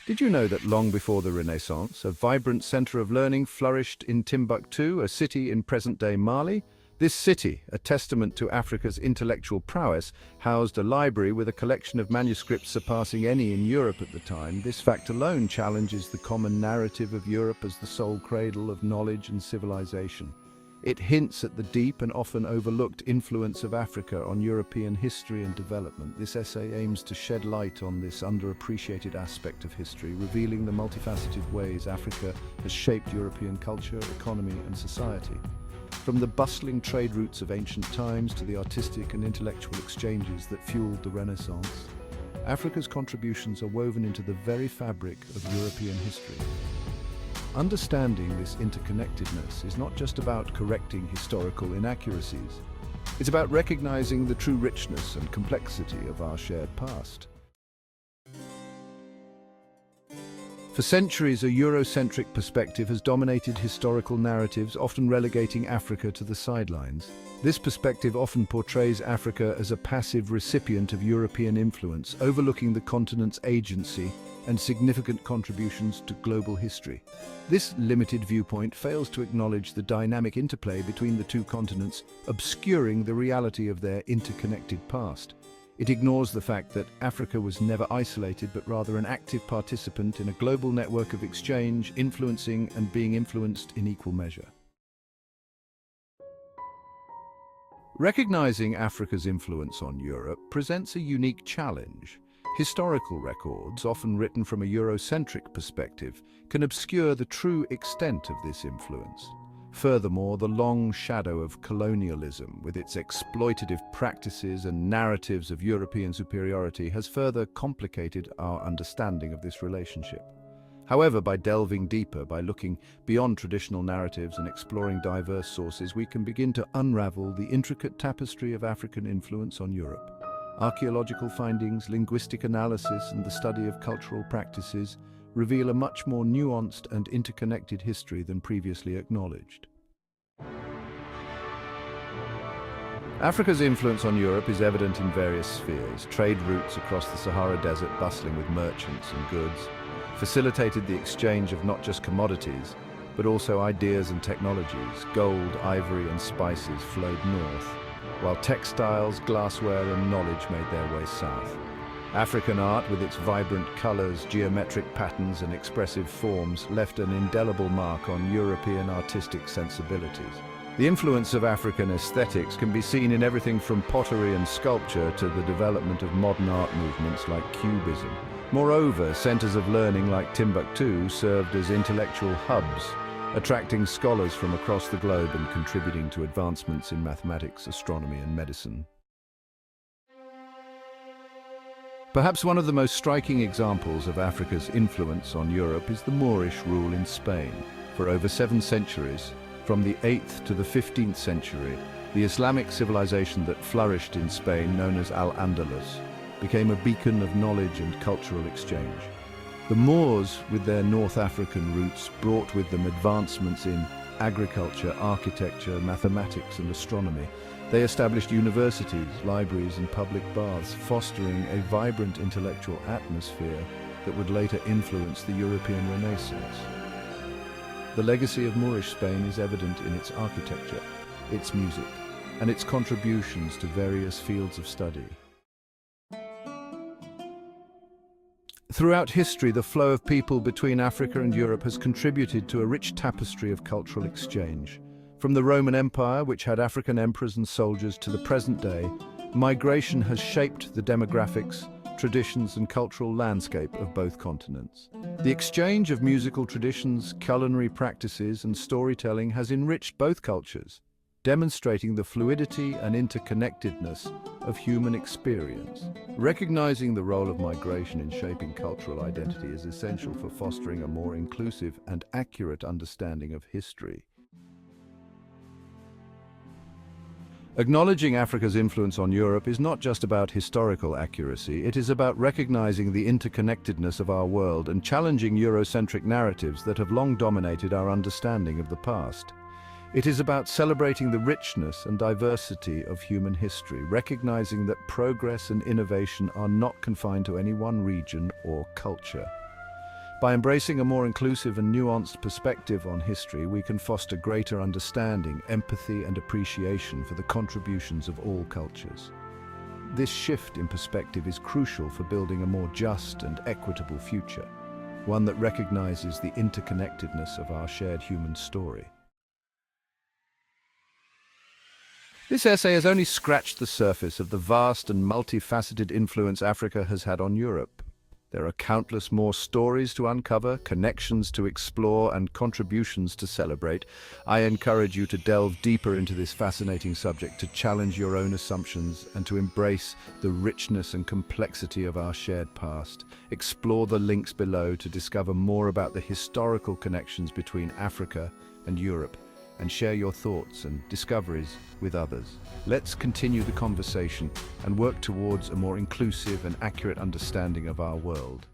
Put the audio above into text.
Did you know that long before the Renaissance, a vibrant center of learning flourished in Timbuktu, a city in present-day Mali? This city, a testament to Africa's intellectual prowess, housed a library with a collection of manuscripts surpassing any in Europe at the time. This fact alone challenges the common narrative of Europe as the sole cradle of knowledge and civilization. It hints at the deep and often overlooked influence of Africa on European history and development. This essay aims to shed light on this underappreciated aspect of history, revealing the multifaceted ways Africa has shaped European culture, economy, and society. From the bustling trade routes of ancient times to the artistic and intellectual exchanges that fueled the Renaissance, Africa's contributions are woven into the very fabric of European history. Understanding this interconnectedness is not just about correcting historical inaccuracies. It's about recognizing the true richness and complexity of our shared past. For centuries, a Eurocentric perspective has dominated historical narratives, often relegating Africa to the sidelines. This perspective often portrays Africa as a passive recipient of European influence, overlooking the continent's agency and significant contributions to global history. This limited viewpoint fails to acknowledge the dynamic interplay between the two continents, obscuring the reality of their interconnected past. It ignores the fact that Africa was never isolated, but rather an active participant in a global network of exchange, influencing and being influenced in equal measure. Recognizing Africa's influence on Europe presents a unique challenge. Historical records, often written from a Eurocentric perspective, can obscure the true extent of this influence. Furthermore, the long shadow of colonialism, with its exploitative practices and narratives of European superiority, has further complicated our understanding of this relationship. However, by delving deeper, by looking beyond traditional narratives and exploring diverse sources, we can begin to unravel the intricate tapestry of African influence on Europe. Archaeological findings, linguistic analysis, and the study of cultural practices reveal a much more nuanced and interconnected history than previously acknowledged. Africa's influence on Europe is evident in various spheres. Trade routes across the Sahara Desert, bustling with merchants and goods, facilitated the exchange of not just commodities, but also ideas and technologies. Gold, ivory, and spices flowed north, while textiles, glassware, and knowledge made their way south. African art, with its vibrant colors, geometric patterns, and expressive forms, left an indelible mark on European artistic sensibilities. The influence of African aesthetics can be seen in everything from pottery and sculpture to the development of modern art movements like Cubism. Moreover, centers of learning like Timbuktu served as intellectual hubs, attracting scholars from across the globe and contributing to advancements in mathematics, astronomy, and medicine. Perhaps one of the most striking examples of Africa's influence on Europe is the Moorish rule in Spain. For over 7 centuries, from the 8th to the 15th century, the Islamic civilization that flourished in Spain, known as Al-Andalus, became a beacon of knowledge and cultural exchange. The Moors, with their North African roots, brought with them advancements in agriculture, architecture, mathematics, and astronomy. They established universities, libraries, and public baths, fostering a vibrant intellectual atmosphere that would later influence the European Renaissance. The legacy of Moorish Spain is evident in its architecture, its music, and its contributions to various fields of study. Throughout history, the flow of people between Africa and Europe has contributed to a rich tapestry of cultural exchange. From the Roman Empire, which had African emperors and soldiers, to the present day, migration has shaped the demographics, traditions, and cultural landscape of both continents. The exchange of musical traditions, culinary practices, and storytelling has enriched both cultures, demonstrating the fluidity and interconnectedness of human experience. Recognizing the role of migration in shaping cultural identity is essential for fostering a more inclusive and accurate understanding of history. Acknowledging Africa's influence on Europe is not just about historical accuracy, it is about recognizing the interconnectedness of our world and challenging Eurocentric narratives that have long dominated our understanding of the past. It is about celebrating the richness and diversity of human history, recognizing that progress and innovation are not confined to any one region or culture. By embracing a more inclusive and nuanced perspective on history, we can foster greater understanding, empathy, and appreciation for the contributions of all cultures. This shift in perspective is crucial for building a more just and equitable future, one that recognizes the interconnectedness of our shared human story. This essay has only scratched the surface of the vast and multifaceted influence Africa has had on Europe. There are countless more stories to uncover, connections to explore, and contributions to celebrate. I encourage you to delve deeper into this fascinating subject, to challenge your own assumptions, and to embrace the richness and complexity of our shared past. Explore the links below to discover more about the historical connections between Africa and Europe, and share your thoughts and discoveries with others. Let's continue the conversation and work towards a more inclusive and accurate understanding of our world.